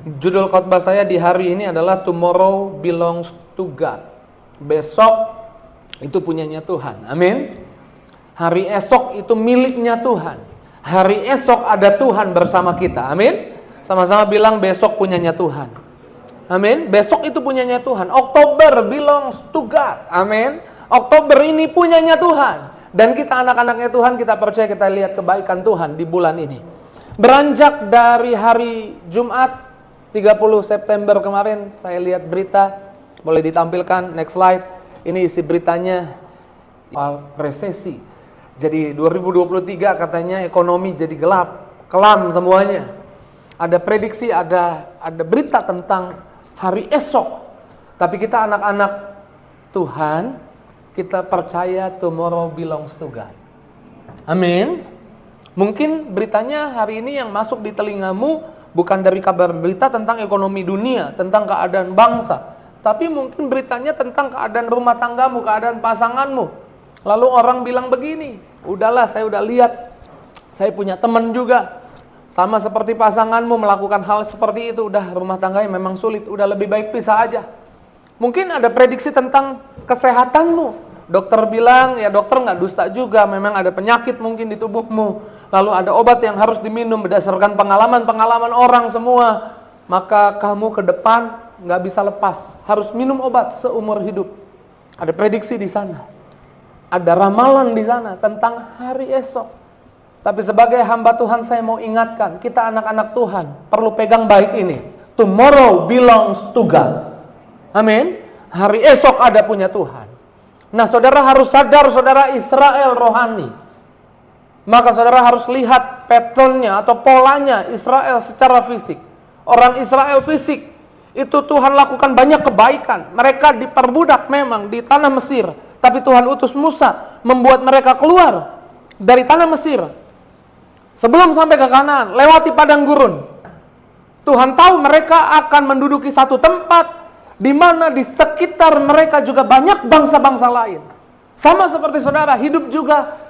Judul khotbah saya di hari ini adalah Tomorrow Belongs to God. Besok itu punyanya Tuhan. Amin. Hari esok itu miliknya Tuhan. Hari esok ada Tuhan bersama kita. Amin. Sama-sama bilang besok punyanya Tuhan. Amin. Besok itu punyanya Tuhan. Oktober belongs to God. Amin. Oktober ini punyanya Tuhan. Dan kita anak-anaknya Tuhan, kita percaya, kita lihat kebaikan Tuhan di bulan ini. Beranjak dari hari Jumat 30 September kemarin, saya lihat berita, boleh ditampilkan next slide. Ini isi beritanya, resesi. Jadi 2023 katanya ekonomi jadi gelap, kelam semuanya. Ada prediksi, ada berita tentang hari esok. Tapi kita anak-anak Tuhan, kita percaya tomorrow belongs to God. Amin. Mungkin beritanya hari ini yang masuk di telingamu bukan dari kabar berita tentang ekonomi dunia, tentang keadaan bangsa, tapi mungkin beritanya tentang keadaan rumah tanggamu, keadaan pasanganmu. Lalu orang bilang begini, udahlah saya udah lihat, saya punya teman juga, sama seperti pasanganmu melakukan hal seperti itu, udah rumah tangganya memang sulit, udah lebih baik pisah aja. Mungkin ada prediksi tentang kesehatanmu. Dokter bilang, ya dokter nggak dusta juga, memang ada penyakit mungkin di tubuhmu. Lalu ada obat yang harus diminum berdasarkan pengalaman-pengalaman orang semua. Maka kamu ke depan nggak bisa lepas, harus minum obat seumur hidup. Ada prediksi di sana. Ada ramalan di sana tentang hari esok. Tapi sebagai hamba Tuhan saya mau ingatkan, kita anak-anak Tuhan perlu pegang baik ini. Tomorrow belongs to God. Amin. Hari esok ada punya Tuhan. Nah, saudara harus sadar, saudara Israel rohani. Maka saudara harus lihat patternnya atau polanya Israel secara fisik. Orang Israel fisik itu Tuhan lakukan banyak kebaikan. Mereka diperbudak memang di tanah Mesir, tapi Tuhan utus Musa membuat mereka keluar dari tanah Mesir. Sebelum sampai ke Kanaan, lewati padang gurun. Tuhan tahu mereka akan menduduki satu tempat di mana di sekitar mereka juga banyak bangsa-bangsa lain. Sama seperti saudara, hidup juga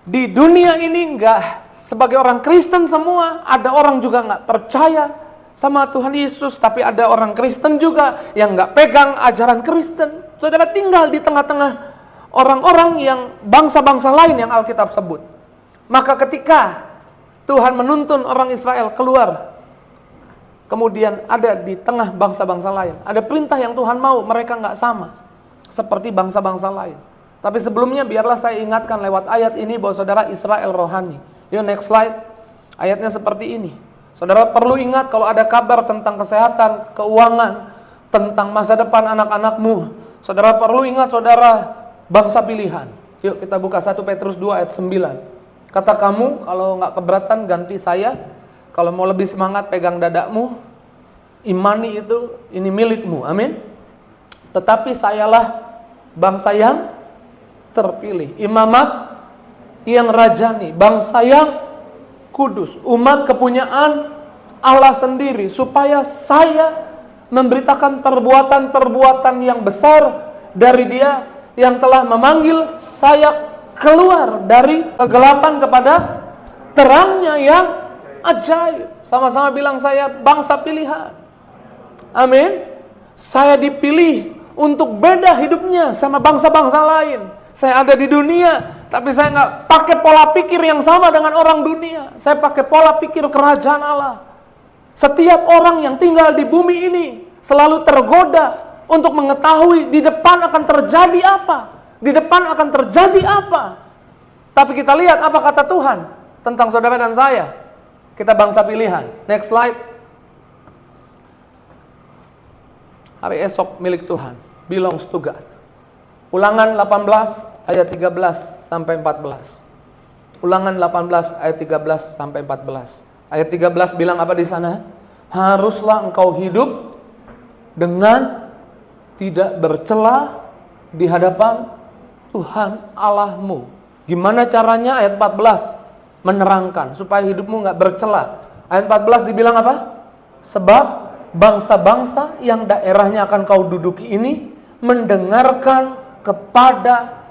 di dunia ini enggak sebagai orang Kristen semua. Ada orang juga enggak percaya sama Tuhan Yesus, tapi ada orang Kristen juga yang enggak pegang ajaran Kristen. Saudara tinggal di tengah-tengah orang-orang yang bangsa-bangsa lain yang Alkitab sebut. Maka ketika Tuhan menuntun orang Israel keluar, kemudian ada di tengah bangsa-bangsa lain, ada perintah yang Tuhan mau, mereka nggak sama seperti bangsa-bangsa lain. Tapi sebelumnya biarlah saya ingatkan lewat ayat ini bahwa saudara Israel rohani. Yuk next slide. Ayatnya seperti ini. Saudara perlu ingat kalau ada kabar tentang kesehatan, keuangan, tentang masa depan anak-anakmu, saudara perlu ingat saudara bangsa pilihan. Yuk kita buka 1 Petrus 2 ayat 9. Kata kamu, kalau nggak keberatan ganti saya. Kalau mau lebih semangat pegang dadamu, imani itu, ini milikmu, amin. Tetapi sayalah bangsa yang terpilih, imamat yang rajani, bangsa yang kudus, umat kepunyaan Allah sendiri, supaya saya memberitakan perbuatan-perbuatan yang besar dari Dia yang telah memanggil saya keluar dari kegelapan kepada terangnya yang ajaib. Sama-sama bilang saya bangsa pilihan. Amin. Saya dipilih untuk beda hidupnya sama bangsa-bangsa lain. Saya ada di dunia, tapi saya nggak pakai pola pikir yang sama dengan orang dunia. Saya pakai pola pikir kerajaan Allah. Setiap orang yang tinggal di bumi ini selalu tergoda untuk mengetahui di depan akan terjadi apa. Di depan akan terjadi apa. Tapi kita lihat apa kata Tuhan tentang saudara dan saya. Kita bangsa pilihan. Next slide. Hari esok milik Tuhan. Belongs to God. Ulangan 18 ayat 13 sampai 14. Ulangan 18 ayat 13 sampai 14. Ayat 13 bilang apa di sana? Haruslah engkau hidup dengan tidak bercela di hadapan Tuhan Allahmu. Gimana caranya? Ayat 14 menerangkan supaya hidupmu nggak bercela. Ayat 14 dibilang apa? Sebab bangsa-bangsa yang daerahnya akan kau duduki ini mendengarkan kepada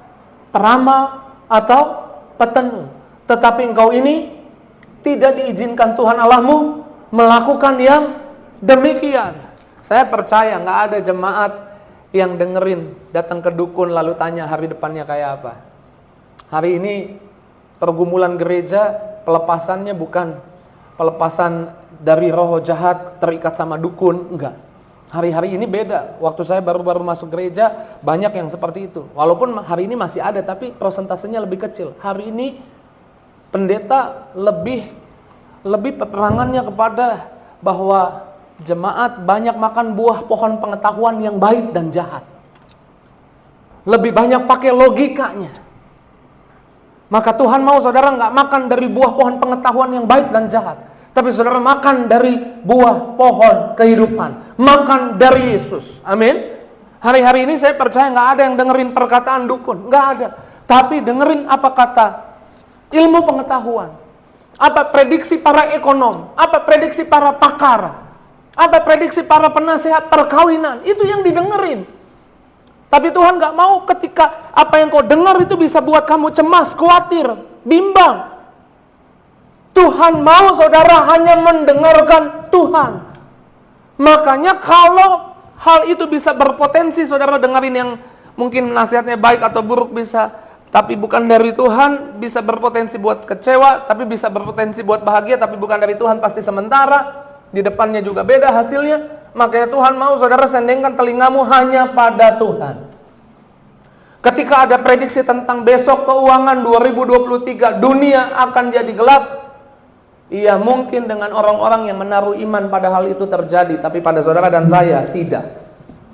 peramal atau petenung, tetapi engkau ini tidak diizinkan Tuhan Allahmu melakukan yang Demikian, saya percaya nggak ada jemaat yang dengerin datang ke dukun lalu tanya hari depannya kayak apa. Hari ini pergumulan gereja pelepasannya bukan pelepasan dari roh jahat terikat sama dukun, enggak. Hari-hari ini beda. Waktu saya baru-baru masuk gereja banyak yang seperti itu. Walaupun hari ini masih ada tapi prosentasenya lebih kecil. Hari ini pendeta lebih peperangannya kepada bahwa jemaat banyak makan buah pohon pengetahuan yang baik dan jahat. Lebih banyak pakai logikanya. Maka Tuhan mau saudara nggak makan dari buah pohon pengetahuan yang baik dan jahat, tapi saudara makan dari buah pohon kehidupan, makan dari Yesus. Amin. Hari-hari ini saya percaya nggak ada yang dengerin perkataan dukun, nggak ada. Tapi dengerin apa kata ilmu pengetahuan, apa prediksi para ekonom, apa prediksi para pakar, apa prediksi para penasehat perkawinan, itu yang didengerin. Tapi Tuhan gak mau ketika apa yang kau dengar itu bisa buat kamu cemas, khawatir, bimbang. Tuhan mau saudara hanya mendengarkan Tuhan. Makanya kalau hal itu bisa berpotensi saudara dengerin yang mungkin nasihatnya baik atau buruk bisa, tapi bukan dari Tuhan, bisa berpotensi buat kecewa, tapi bisa berpotensi buat bahagia, tapi bukan dari Tuhan, pasti sementara. Di depannya juga beda hasilnya. Makanya Tuhan mau saudara sendengkan telingamu hanya pada Tuhan. Ketika ada prediksi tentang besok keuangan 2023, dunia akan jadi gelap. Iya mungkin dengan orang-orang yang menaruh iman pada hal itu terjadi, tapi pada saudara dan saya tidak.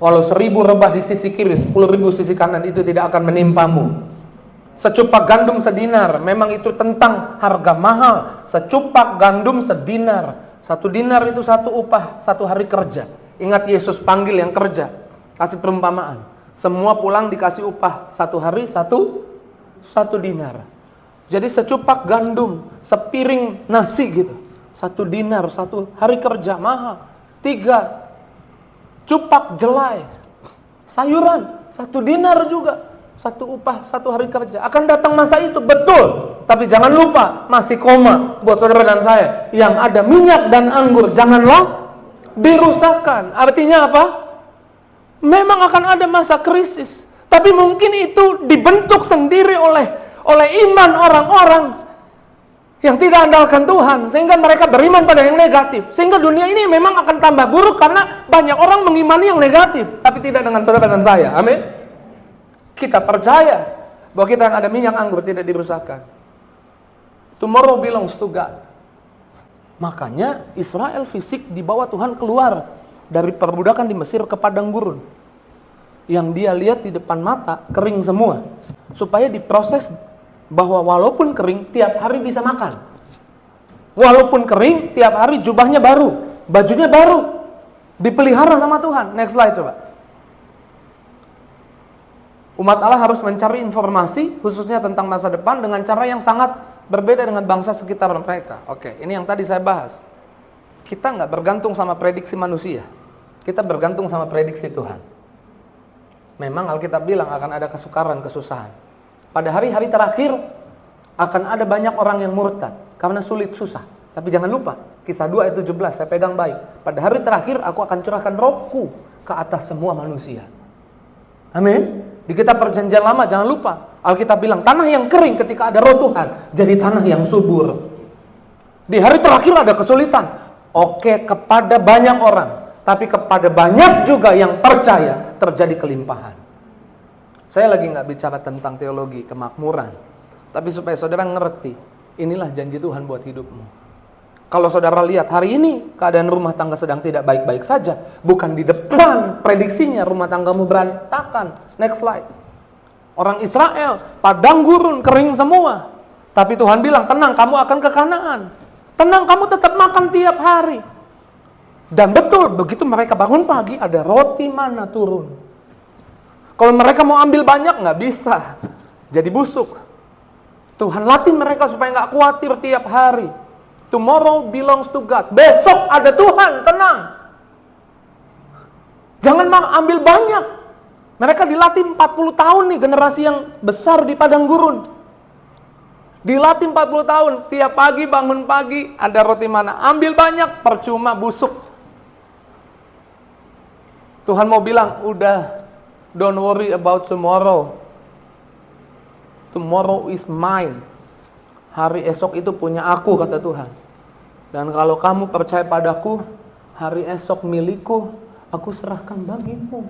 Walau 1000 rebah di sisi kiri, 10.000 sisi kanan, itu tidak akan menimpamu. Secupak gandum sedinar, memang itu tentang harga mahal. Secupak gandum sedinar. 1 dinar itu 1 upah 1 hari kerja. Ingat Yesus panggil yang kerja, kasih perumpamaan. Semua pulang dikasih upah 1 hari 1 dinar. Jadi secupak gandum, sepiring nasi gitu, 1 dinar 1 hari kerja, mahal. 3 cupak jelai, sayuran 1 dinar juga, 1 upah 1 hari kerja. Akan datang masa itu, betul. Tapi jangan lupa, masih koma buat saudara dan saya. Yang ada minyak dan anggur, janganlah dirusakkan. Artinya apa? Memang akan ada masa krisis. Tapi mungkin itu dibentuk sendiri oleh iman orang-orang yang tidak andalkan Tuhan. Sehingga mereka beriman pada yang negatif. Sehingga dunia ini memang akan tambah buruk karena banyak orang mengimani yang negatif. Tapi tidak dengan saudara dan saya. Amin. Kita percaya bahwa kita yang ada minyak anggur tidak dirusakkan. Tomorrow belongs to God. Makanya Israel fisik dibawa Tuhan keluar dari perbudakan di Mesir ke padang gurun. Yang dia lihat di depan mata kering semua. Supaya diproses bahwa walaupun kering tiap hari bisa makan. Walaupun kering tiap hari jubahnya baru, bajunya baru. Dipelihara sama Tuhan. Next slide coba. Umat Allah harus mencari informasi khususnya tentang masa depan dengan cara yang sangat berbeda dengan bangsa sekitar mereka. Oke, ini yang tadi saya bahas. Kita nggak bergantung sama prediksi manusia. Kita bergantung sama prediksi Tuhan. Memang Alkitab bilang akan ada kesukaran, kesusahan. Pada hari-hari terakhir akan ada banyak orang yang murtad karena sulit, susah. Tapi jangan lupa, Kisah 2 ayat 17, saya pegang baik. Pada hari terakhir aku akan curahkan rohku ke atas semua manusia. Amin. Di kitab perjanjian lama jangan lupa, Alkitab bilang tanah yang kering ketika ada roh Tuhan jadi tanah yang subur. Di hari terakhir ada kesulitan. Oke, kepada banyak orang, tapi kepada banyak juga yang percaya terjadi kelimpahan. Saya lagi nggak bicara tentang teologi kemakmuran, tapi supaya saudara ngerti, inilah janji Tuhan buat hidupmu. Kalau saudara lihat hari ini keadaan rumah tangga sedang tidak baik-baik saja, bukan di depan prediksinya rumah tanggamu berantakan. Next slide. Orang Israel padang gurun kering semua, tapi Tuhan bilang tenang, kamu akan ke Kanaan. Tenang, kamu tetap makan tiap hari. Dan betul, begitu mereka bangun pagi ada roti mana turun. Kalau mereka mau ambil banyak nggak bisa, jadi busuk. Tuhan latih mereka supaya nggak khawatir tiap hari. Tomorrow belongs to God. Besok ada Tuhan, tenang. Jangan ambil banyak. Mereka dilatih 40 tahun nih, generasi yang besar di padang gurun. Dilatih 40 tahun, tiap pagi bangun pagi, ada roti mana. Ambil banyak, percuma, busuk. Tuhan mau bilang, udah, don't worry about tomorrow. Tomorrow is mine. Hari esok itu punya aku, kata Tuhan. Dan kalau kamu percaya padaku, hari esok milikku, aku serahkan bagimu.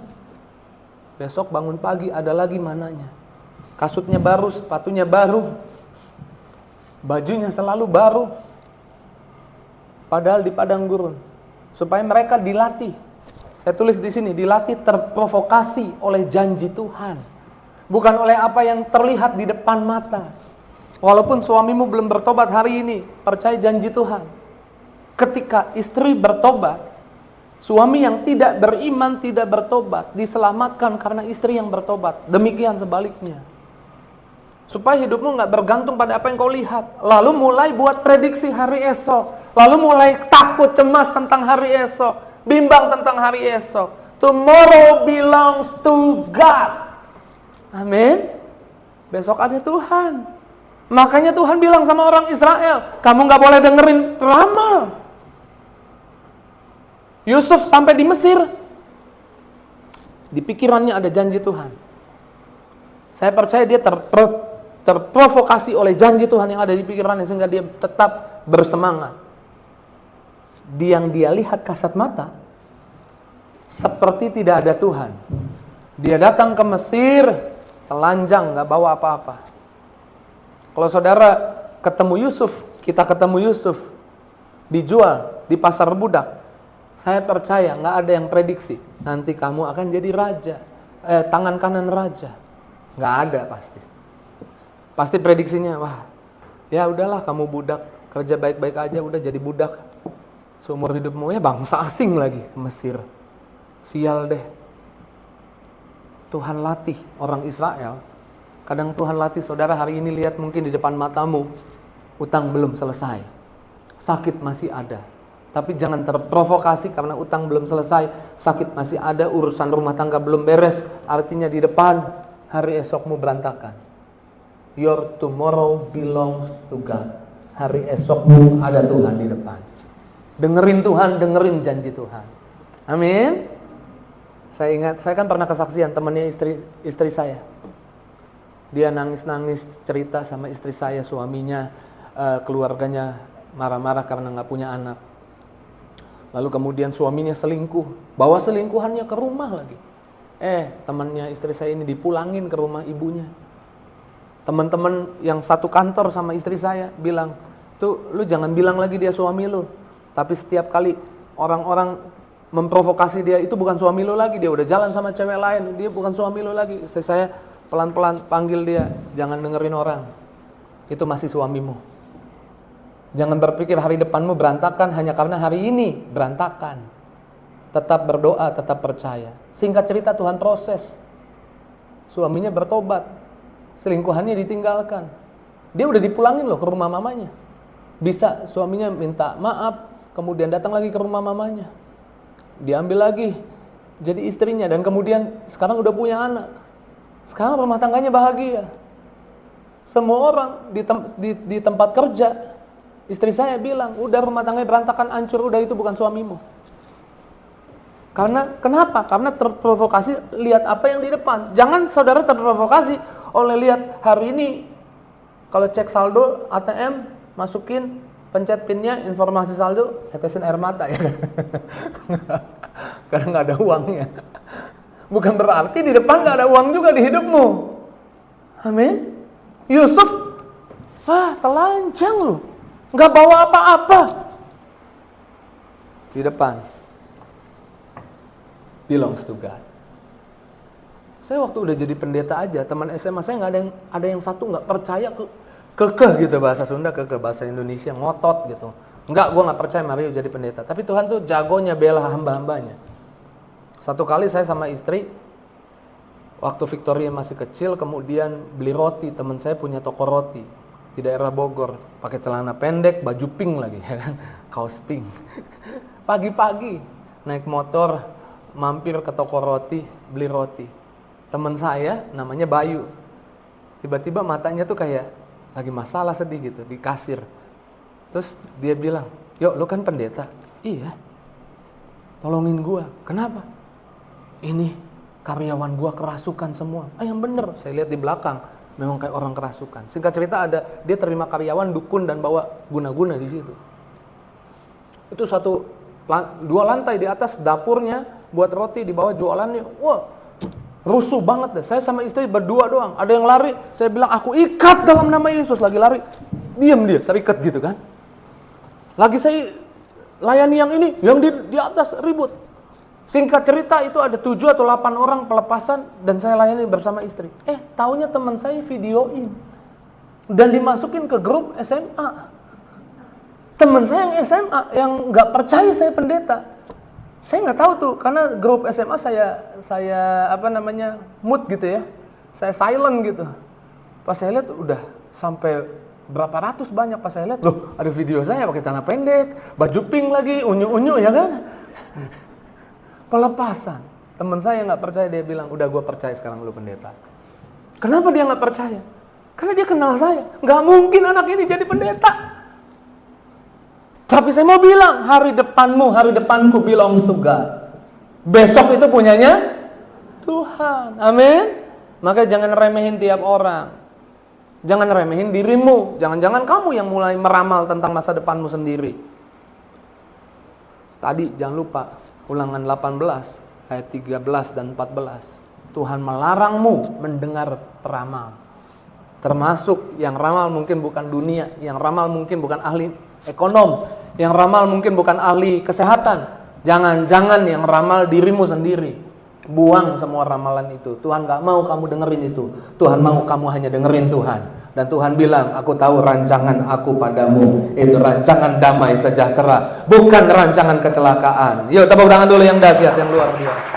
Besok bangun pagi ada lagi mananya. Kasutnya baru, sepatunya baru, bajunya selalu baru. Padahal di padang gurun. Supaya mereka dilatih. Saya tulis di sini, dilatih terprovokasi oleh janji Tuhan. Bukan oleh apa yang terlihat di depan mata. Walaupun suamimu belum bertobat hari ini, percaya janji Tuhan. Ketika istri bertobat, suami yang tidak beriman, tidak bertobat, diselamatkan karena istri yang bertobat. Demikian sebaliknya. Supaya hidupmu gak bergantung pada apa yang kau lihat. Lalu mulai buat prediksi hari esok. Lalu mulai takut, cemas tentang hari esok. Bimbang tentang hari esok. Tomorrow belongs to God. Amin. Besok ada Tuhan. Makanya Tuhan bilang sama orang Israel, kamu gak boleh dengerin ramal. Yusuf sampai di Mesir, di pikirannya ada janji Tuhan. Saya percaya dia terprovokasi oleh janji Tuhan yang ada di pikirannya, sehingga dia tetap bersemangat. Yang dia lihat kasat mata, seperti tidak ada Tuhan. Dia datang ke Mesir, telanjang, gak bawa apa-apa. Kalau saudara ketemu Yusuf, kita ketemu Yusuf, dijual di pasar budak, saya percaya gak ada yang prediksi nanti kamu akan jadi raja, tangan kanan raja. Gak ada pasti. Pasti prediksinya, wah, ya udahlah kamu budak, kerja baik-baik aja, udah jadi budak seumur hidupmu. Ya bangsa asing lagi ke Mesir. Sial deh. Tuhan latih orang Israel. Kadang Tuhan latih saudara hari ini, lihat mungkin di depan matamu, utang belum selesai, sakit masih ada. Tapi jangan terprovokasi karena utang belum selesai, sakit masih ada, urusan rumah tangga belum beres. Artinya di depan, hari esokmu berantakan. Your tomorrow belongs to God. Hari esokmu ada Tuhan di depan. Dengerin Tuhan, dengerin janji Tuhan. Amin. Saya ingat, saya kan pernah kesaksian temannya istri saya. Dia nangis-nangis cerita sama istri saya, suaminya, keluarganya marah-marah karena gak punya anak. Lalu kemudian suaminya selingkuh, bawa selingkuhannya ke rumah lagi. Temannya istri saya ini dipulangin ke rumah ibunya. Teman-teman yang satu kantor sama istri saya bilang, tuh lu jangan bilang lagi dia suami lu. Tapi setiap kali orang-orang memprovokasi dia, itu bukan suami lu lagi, dia udah jalan sama cewek lain, dia bukan suami lu lagi. Istri saya pelan-pelan panggil dia, jangan dengerin orang, itu masih suamimu. Jangan berpikir hari depanmu berantakan hanya karena hari ini berantakan. Tetap berdoa, tetap percaya. Singkat cerita, Tuhan proses. Suaminya bertobat, selingkuhannya ditinggalkan. Dia udah dipulangin loh ke rumah mamanya. Bisa suaminya minta maaf, kemudian datang lagi ke rumah mamanya. Diambil lagi jadi istrinya, dan kemudian sekarang udah punya anak. Sekarang rumah tangganya bahagia. Semua orang di tempat kerja, istri saya bilang, udah rumah tangganya berantakan, hancur, udah itu bukan suamimu. Kenapa? Karena terprovokasi lihat apa yang di depan. Jangan saudara terprovokasi oleh lihat hari ini, kalau cek saldo ATM, masukin, pencet pinnya, informasi saldo, tetesin air mata ya. Karena nggak ada uangnya. Bukan berarti di depan gak ada uang juga di hidupmu. Amin. Yusuf, telanjang loh, gak bawa apa-apa. Di depan, belongs to God. Saya waktu udah jadi pendeta aja, teman SMA saya ada yang satu gak percaya, kekeh gitu bahasa Sunda, kekeh bahasa Indonesia, ngotot gitu. Enggak, gue gak percaya Mario jadi pendeta. Tapi Tuhan tuh jagonya bela hamba-hambanya. Satu kali saya sama istri, waktu Victoria masih kecil, kemudian beli roti. Teman saya punya toko roti di daerah Bogor, pakai celana pendek, baju pink lagi, ya kan, kaos pink. Pagi-pagi naik motor, mampir ke toko roti, beli roti. Teman saya namanya Bayu, tiba-tiba matanya tuh kayak lagi masalah, sedih gitu, di kasir. Terus dia bilang, "Yuk, lu kan pendeta." "Iya." "Tolongin gua." "Kenapa?" ini karyawan gua kerasukan semua. Yang bener, saya lihat di belakang memang kayak orang kerasukan. Singkat cerita dia terima karyawan dukun dan bawa guna-guna di situ. Itu dua lantai di atas dapurnya buat roti, di bawah jualannya. Wah, rusuh banget deh. Saya sama istri berdua doang. Ada yang lari, saya bilang aku ikat dalam nama Yesus. Lagi lari, diam dia, terikat gitu kan. Lagi saya layani yang ini, yang di atas ribut. Singkat cerita itu ada 7 atau 8 orang pelepasan dan saya layani bersama istri. Taunya teman saya videoin dan dimasukin ke grup SMA. Teman saya yang SMA yang nggak percaya saya pendeta. Saya nggak tahu tuh karena grup SMA saya mute gitu ya. Saya silent gitu. Pas saya lihat udah sampai berapa ratus banyak. Pas saya lihat, loh ada video saya pakai celana pendek, baju pink lagi, unyu-unyu ya kan. Pelepasan. Teman saya nggak percaya, dia bilang, udah gue percaya sekarang lu pendeta. Kenapa dia nggak percaya? Karena dia kenal saya. Nggak mungkin anak ini jadi pendeta. Tapi saya mau bilang, hari depanmu, hari depanku belongs to God. Besok itu punyanya Tuhan. Amin. Makanya jangan remehin tiap orang. Jangan remehin dirimu. Jangan-jangan kamu yang mulai meramal tentang masa depanmu sendiri. Tadi jangan lupa Ulangan 18 ayat 13 dan 14. Tuhan melarangmu mendengar peramal. Termasuk yang ramal mungkin bukan dunia, yang ramal mungkin bukan ahli ekonom, yang ramal mungkin bukan ahli kesehatan. Jangan-jangan yang ramal dirimu sendiri. Buang semua ramalan itu. Tuhan gak mau kamu dengerin itu. Tuhan mau kamu hanya dengerin Tuhan. Dan Tuhan bilang, aku tahu rancangan aku padamu. Itu rancangan damai sejahtera, bukan rancangan kecelakaan. Yuk tepuk tangan dulu yang dahsyat, yang luar biasa.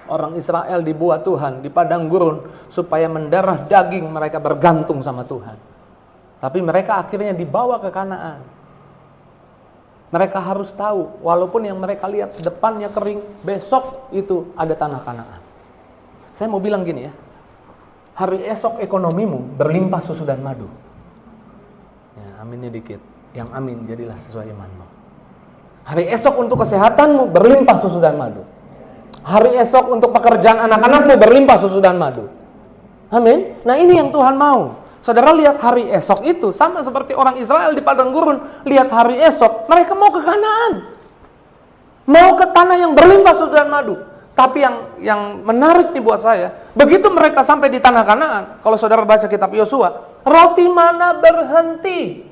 Orang Israel dibuat Tuhan di padang gurun supaya mendarah daging mereka bergantung sama Tuhan. Tapi mereka akhirnya dibawa ke Kanaan. Mereka harus tahu, walaupun yang mereka lihat depannya kering, besok itu ada tanah Kanaan. Saya mau bilang gini ya, hari esok ekonomimu berlimpah susu dan madu. Ya, aminnya dikit, yang amin jadilah sesuai imanmu. Hari esok untuk kesehatanmu berlimpah susu dan madu. Hari esok untuk pekerjaan anak-anakmu berlimpah susu dan madu. Amin. Nah ini yang Tuhan mau. Saudara lihat hari esok itu sama seperti orang Israel di padang gurun. Lihat hari esok, mereka mau ke Kanaan. Mau ke tanah yang berlimpah susu dan madu. Tapi yang menarik nih buat saya, begitu mereka sampai di tanah Kanaan, kalau saudara baca kitab Yosua, roti mana berhenti.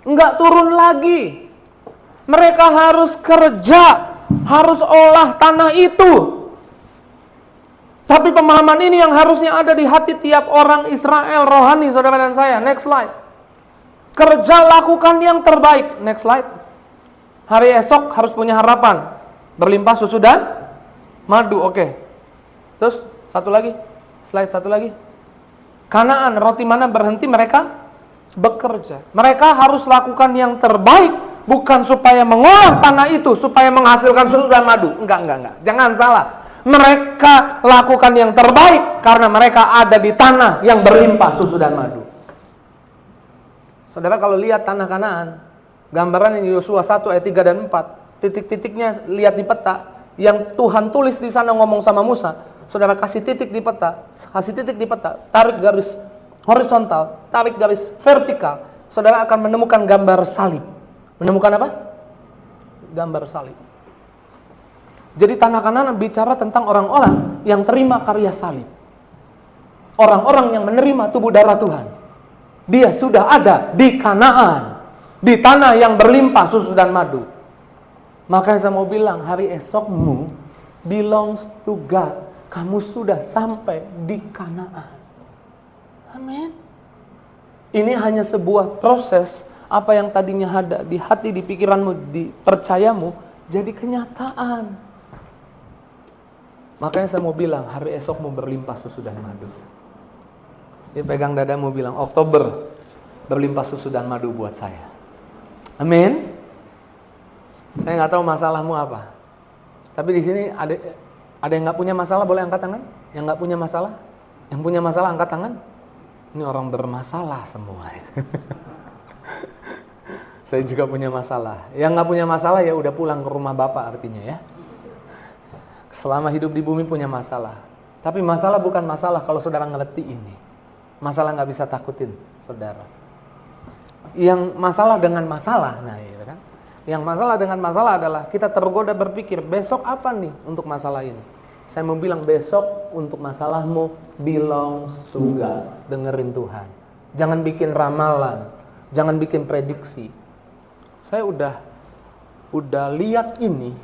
Enggak turun lagi. Mereka harus kerja, harus olah tanah itu. Tapi pemahaman ini yang harusnya ada di hati tiap orang Israel rohani, saudara dan saya. Next slide. Kerja lakukan yang terbaik. Next slide. Hari esok harus punya harapan. Berlimpah susu dan madu. Oke. Terus satu lagi. Slide satu lagi. Kanaan, roti mana berhenti, mereka bekerja. Mereka harus lakukan yang terbaik. Bukan supaya mengolah tanah itu, supaya menghasilkan susu dan madu. Enggak. Jangan salah. Mereka lakukan yang terbaik karena mereka ada di tanah yang berlimpah susu dan madu. Saudara kalau lihat tanah Kanaan, gambaran yang Yosua 1 ayat 3 dan 4, titik-titiknya lihat di peta, yang Tuhan tulis di sana ngomong sama Musa, saudara kasih titik di peta, tarik garis horizontal, tarik garis vertikal, saudara akan menemukan gambar salib. Menemukan apa? Gambar salib. Jadi tanah Kanaan bicara tentang orang-orang yang terima karya salib. Orang-orang yang menerima tubuh darah Tuhan. Dia sudah ada di Kanaan. Di tanah yang berlimpah susu dan madu. Makanya saya mau bilang, hari esokmu belongs to God. Kamu sudah sampai di Kanaan. Amin. Ini hanya sebuah proses, apa yang tadinya ada di hati, di pikiranmu, di percayamu, jadi kenyataan. Makanya saya mau bilang, hari esokmu berlimpah susu dan madu. Dia pegang dadamu bilang, Oktober berlimpah susu dan madu buat saya. Amin. Saya nggak tahu masalahmu apa. Tapi di sini ada yang nggak punya masalah, boleh angkat tangan? Yang nggak punya masalah? Yang punya masalah angkat tangan? Ini orang bermasalah semua. Saya juga punya masalah. Yang nggak punya masalah ya udah pulang ke rumah Bapak artinya ya. selama hidup di bumi punya masalah. Tapi masalah bukan masalah kalau saudara ngerti ini. Masalah nggak bisa takutin saudara. Yang masalah dengan masalah, nah gitu kan. Yang masalah dengan masalah adalah kita tergoda berpikir, besok apa nih untuk masalah ini? Saya mau bilang besok untuk masalahmu belongs to God. Dengerin Tuhan. Jangan bikin ramalan, jangan bikin prediksi. Saya udah lihat ini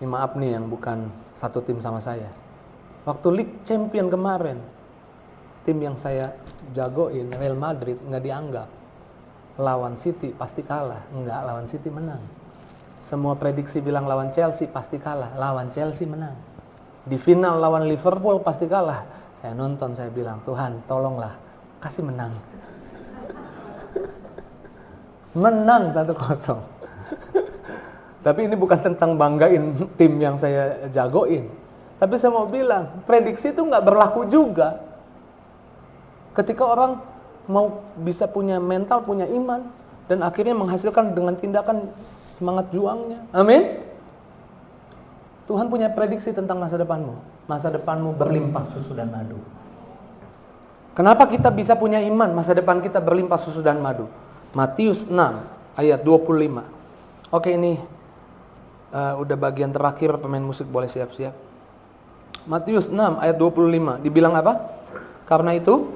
maaf nih yang bukan satu tim sama saya. Waktu League Champion kemarin, tim yang saya jagoin, Real Madrid, nggak dianggap. Lawan City pasti kalah. Enggak, lawan City menang. Semua prediksi bilang lawan Chelsea pasti kalah. Lawan Chelsea menang. Di final lawan Liverpool pasti kalah. Saya nonton, saya bilang, Tuhan tolonglah, kasih menang. Menang 1-0. Tapi ini bukan tentang banggain tim yang saya jagoin. Tapi saya mau bilang, prediksi itu nggak berlaku juga. Ketika orang mau bisa punya mental, punya iman, dan akhirnya menghasilkan dengan tindakan semangat juangnya. Amin. Tuhan punya prediksi tentang masa depanmu. Masa depanmu berlimpah susu dan madu. Kenapa kita bisa punya iman masa depan kita berlimpah susu dan madu? Matius 6 ayat 25. Oke, ini udah bagian terakhir, pemain musik boleh siap-siap. Matius 6 ayat 25 dibilang apa? Karena itu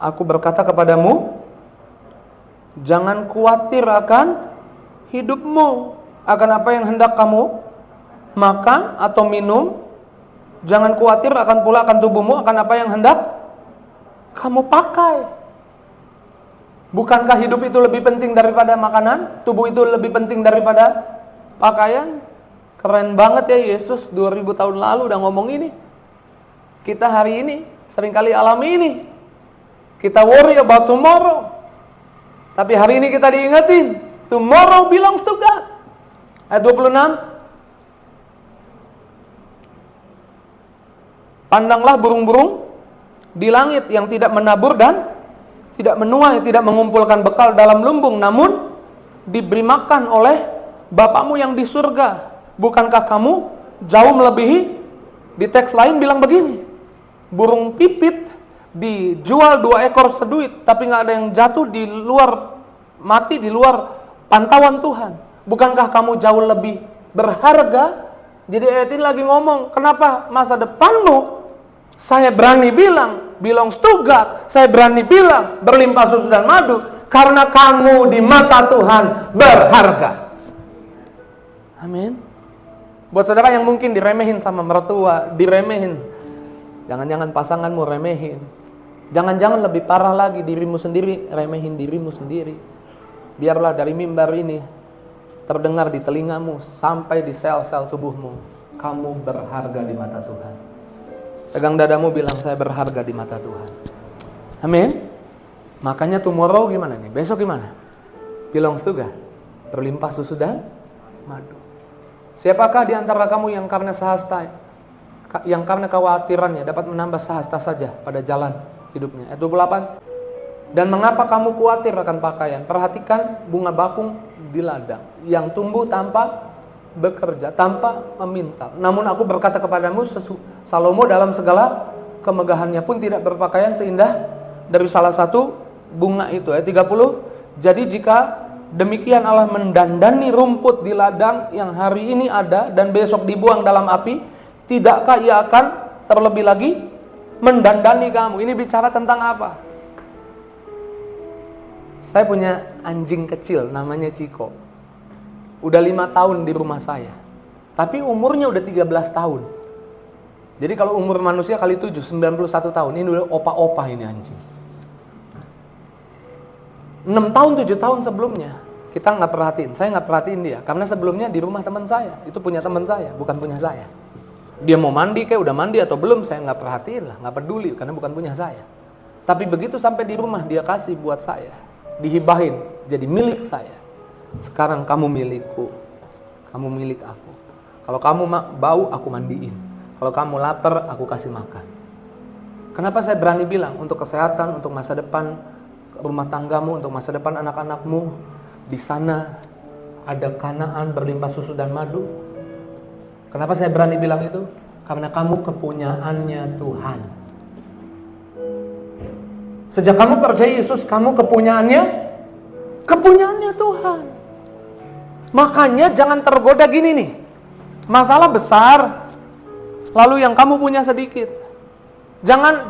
aku berkata kepadamu, jangan khawatir akan hidupmu, akan apa yang hendak kamu makan atau minum. Jangan khawatir akan tubuhmu, akan apa yang hendak kamu pakai. Bukankah hidup itu lebih penting daripada makanan? Tubuh itu lebih penting daripada pakaian? Keren banget ya, Yesus 2000 tahun lalu udah ngomong ini. Kita hari ini seringkali alami ini. Kita worry about tomorrow. Tapi hari ini kita diingetin, tomorrow belongs to God. Ayat 26. Pandanglah burung-burung di langit yang tidak menabur dan tidak menuai, tidak mengumpulkan bekal dalam lumbung, namun diberi makan oleh Bapakmu yang di surga. Bukankah kamu jauh melebihi? Di teks lain bilang begini, burung pipit dijual 2 ekor seduit, tapi nggak ada yang jatuh di luar, mati di luar pantauan Tuhan. Bukankah kamu jauh lebih berharga? Jadi ayat ini lagi ngomong, kenapa masa depanmu saya berani bilang belongs to God. Saya berani bilang berlimpah susu dan madu, karena kamu di mata Tuhan berharga. Amin. Buat saudara yang mungkin diremehin sama mertua, diremehin, jangan-jangan pasanganmu remehin. Jangan-jangan lebih parah lagi, dirimu sendiri remehin dirimu sendiri. Biarlah dari mimbar ini terdengar di telingamu sampai di sel-sel tubuhmu, kamu berharga di mata Tuhan. Pegang dadamu, bilang saya berharga di mata Tuhan. Amin. Makanya tomorrow gimana nih? Besok gimana? Belongs to God. Berlimpah susu dan madu. Siapakah di antara kamu yang karena sahasta, yang karena kekhawatirannya dapat menambah sahasta saja pada jalan hidupnya? Ayat 28. Dan mengapa kamu khawatir akan pakaian? Perhatikan bunga bakung di ladang yang tumbuh tanpa bekerja, tanpa meminta. Namun aku berkata kepadamu, Salomo dalam segala kemegahannya pun tidak berpakaian seindah dari salah satu bunga itu. Ayat 30. Jadi jika demikian Allah mendandani rumput di ladang yang hari ini ada dan besok dibuang dalam api, tidakkah Ia akan terlebih lagi mendandani kamu? Ini bicara tentang apa? Saya punya anjing kecil namanya Ciko. Udah 5 tahun di rumah saya. Tapi umurnya udah 13 tahun. Jadi kalau umur manusia kali 7, 91 tahun. Ini udah opa-opa ini anjing. 6 tahun, 7 tahun sebelumnya kita nggak perhatiin. Saya nggak perhatiin dia. Karena sebelumnya di rumah teman saya. Itu punya teman saya, bukan punya saya. Dia mau mandi kayak udah mandi atau belum, saya nggak perhatiin lah. Nggak peduli, karena bukan punya saya. Tapi begitu sampai di rumah, dia kasih buat saya. Dihibahin, jadi milik saya. Sekarang kamu milikku, kamu milik aku. Kalau kamu bau, aku mandiin. Kalau kamu lapar, aku kasih makan. Kenapa saya berani bilang? Untuk kesehatan, untuk masa depan rumah tanggamu, untuk masa depan anak-anakmu. Di sana ada Kanaan berlimpah susu dan madu. Kenapa saya berani bilang itu? Karena kamu kepunyaannya Tuhan. Sejak kamu percaya Yesus, kamu kepunyaannya Tuhan. Makanya jangan tergoda gini nih. Masalah besar, lalu yang kamu punya sedikit.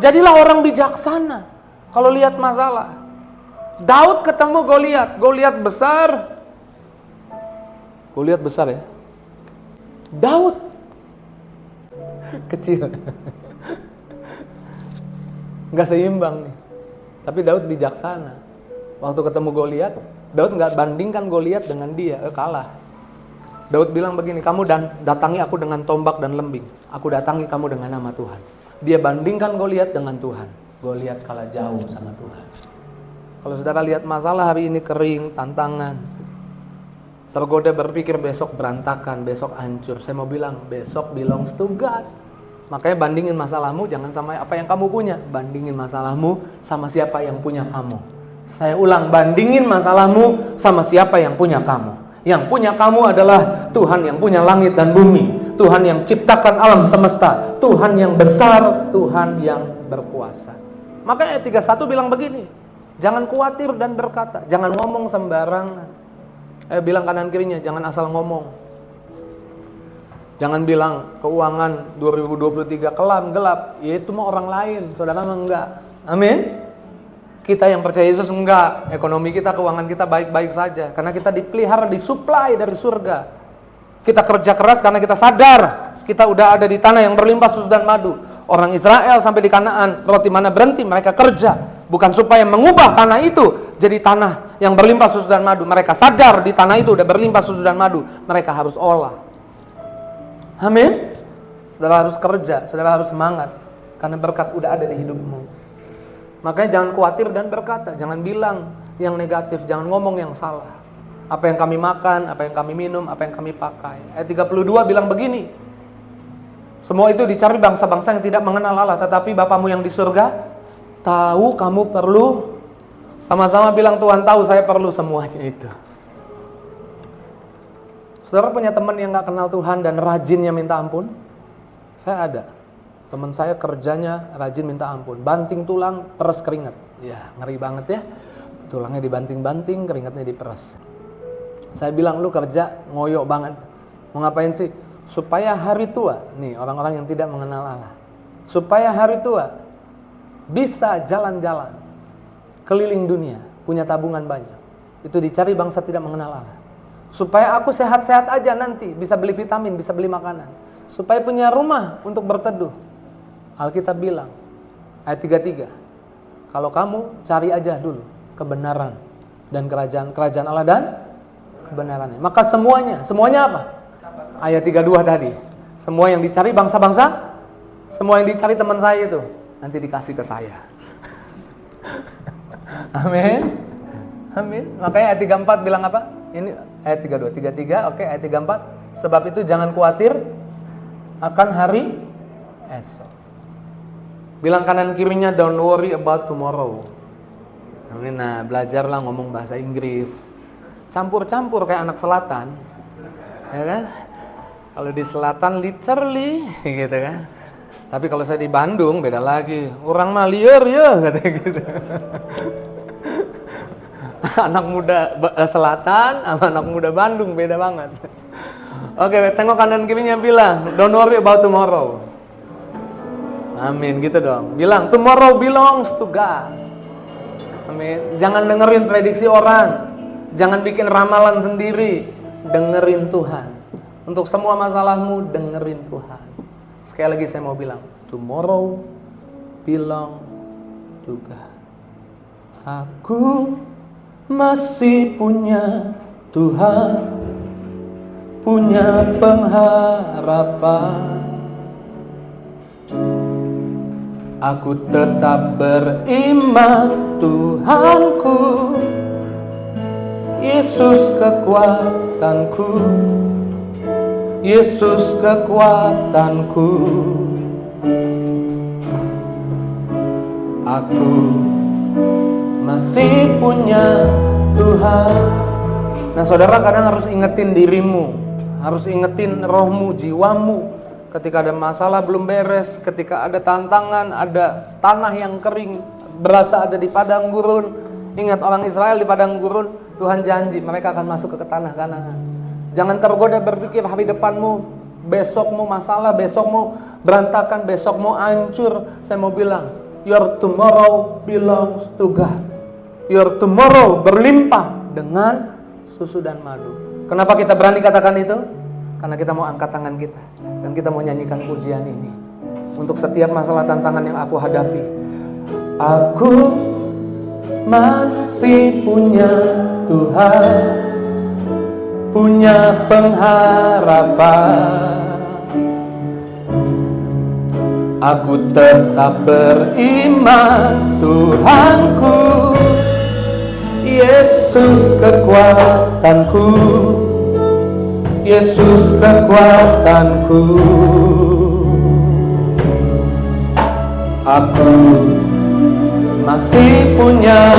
Jadilah orang bijaksana kalau lihat masalah. Daud ketemu Goliat besar. Goliat besar ya. Daud kecil. Nggak seimbang nih. Tapi Daud bijaksana. Waktu ketemu Goliat, Daud nggak bandingkan Goliat dengan dia, kalah. Daud bilang begini, kamu datangi aku dengan tombak dan lembing. Aku datangi kamu dengan nama Tuhan. Dia bandingkan Goliat dengan Tuhan. Goliat kalah jauh sama Tuhan. Kalau saudara lihat masalah hari ini kering, tantangan, tergoda berpikir besok berantakan, besok hancur. Saya mau bilang, besok belongs to God. Makanya bandingin masalahmu jangan sama apa yang kamu punya. Bandingin masalahmu sama siapa yang punya kamu. Saya ulang, bandingin masalahmu sama siapa yang punya kamu. Yang punya kamu adalah Tuhan yang punya langit dan bumi. Tuhan yang ciptakan alam semesta. Tuhan yang besar, Tuhan yang berkuasa. Makanya ayat 31 bilang begini, jangan khawatir dan berkata, jangan ngomong sembarangan. Bilang kanan kirinya, jangan asal ngomong. Jangan bilang keuangan 2023 kelam, gelap. Ya itu mah orang lain, saudara mah enggak. Amin. Kita yang percaya Yesus enggak. Ekonomi kita, keuangan kita baik-baik saja. Karena kita dipelihara, disuplai dari surga. Kita kerja keras karena kita sadar kita udah ada di tanah yang berlimpah susu dan madu. Orang Israel sampai di Kanaan, roti mana berhenti, mereka kerja. Bukan supaya mengubah tanah itu jadi tanah yang berlimpah susu dan madu. Mereka sadar di tanah itu udah berlimpah susu dan madu. Mereka harus olah. Amin. Saudara harus kerja, saudara harus semangat. Karena berkat udah ada di hidupmu. Makanya jangan khawatir dan berkata. Jangan bilang yang negatif, jangan ngomong yang salah. Apa yang kami makan, apa yang kami minum, apa yang kami pakai. Ayat 32 bilang begini, semua itu dicari bangsa-bangsa yang tidak mengenal Allah. Tetapi Bapamu yang di surga tahu kamu perlu. Sama-sama bilang, Tuhan tahu saya perlu semuanya itu. Saudara punya teman yang gak kenal Tuhan dan rajinnya minta ampun? Saya ada. Teman saya kerjanya rajin minta ampun. Banting tulang, peres keringat. Ya, ngeri banget ya. Tulangnya dibanting-banting, keringatnya diperes. Saya bilang, lu kerja ngoyo banget. Mau ngapain sih? Supaya hari tua, nih orang-orang yang tidak mengenal Allah. Supaya hari tua bisa jalan-jalan keliling dunia, punya tabungan banyak. Itu dicari bangsa tidak mengenal Allah. Supaya aku sehat-sehat aja nanti, bisa beli vitamin, bisa beli makanan. Supaya punya rumah untuk berteduh. Alkitab bilang, ayat 33, kalau kamu cari aja dulu kebenaran dan kerajaan Allah dan kebenarannya. Maka semuanya apa? Ayat 32 tadi. Semua yang dicari bangsa-bangsa, semua yang dicari teman saya itu, nanti dikasih ke saya. Amin. Amin. Makanya ayat 34 bilang apa? Ini ayat 32, 33, oke, ayat 34. Sebab itu jangan khawatir akan hari esok. Bilang kanan kirinya, don't worry about tomorrow. Amin. Nah, belajarlah ngomong bahasa Inggris. Campur-campur kayak anak selatan. Ya kan? Kalau di selatan literally gitu kan. Tapi kalau saya di Bandung beda lagi. Orang mah liar ya katanya gitu. Anak muda selatan sama anak muda Bandung beda banget. Oke, tengok kanan kirinya bilang, don't worry about tomorrow. Amin, gitu dong. Bilang, tomorrow belongs to God. Amin. Jangan dengerin prediksi orang. Jangan bikin ramalan sendiri. Dengerin Tuhan. Untuk semua masalahmu, dengerin Tuhan. Sekali lagi saya mau bilang, tomorrow belong to God. Aku masih punya Tuhan, punya pengharapan. Aku tetap beriman Tuhanku, Yesus kekuatanku, Yesus kekuatanku. Aku masih punya Tuhan. Nah, saudara kadang harus ingetin dirimu, Harus ingetin rohmu, jiwamu. Ketika ada masalah belum beres, ketika ada tantangan, ada tanah yang kering, berasa ada di padang gurun. Ingat orang Israel di padang gurun, Tuhan janji mereka akan masuk ke tanah Kanaan. Jangan tergoda berpikir hari depanmu, besokmu masalah, besokmu berantakan, besokmu hancur. Saya mau bilang, your tomorrow belongs to God. Your tomorrow berlimpah dengan susu dan madu. Kenapa kita berani katakan itu? Karena kita mau angkat tangan kita dan kita mau nyanyikan pujian ini untuk setiap masalah tantangan yang aku hadapi. Aku masih punya Tuhan, punya pengharapan. Aku tetap beriman, Tuhanku, Yesus kekuatanku, Yesus kekuatanku. Aku masih punya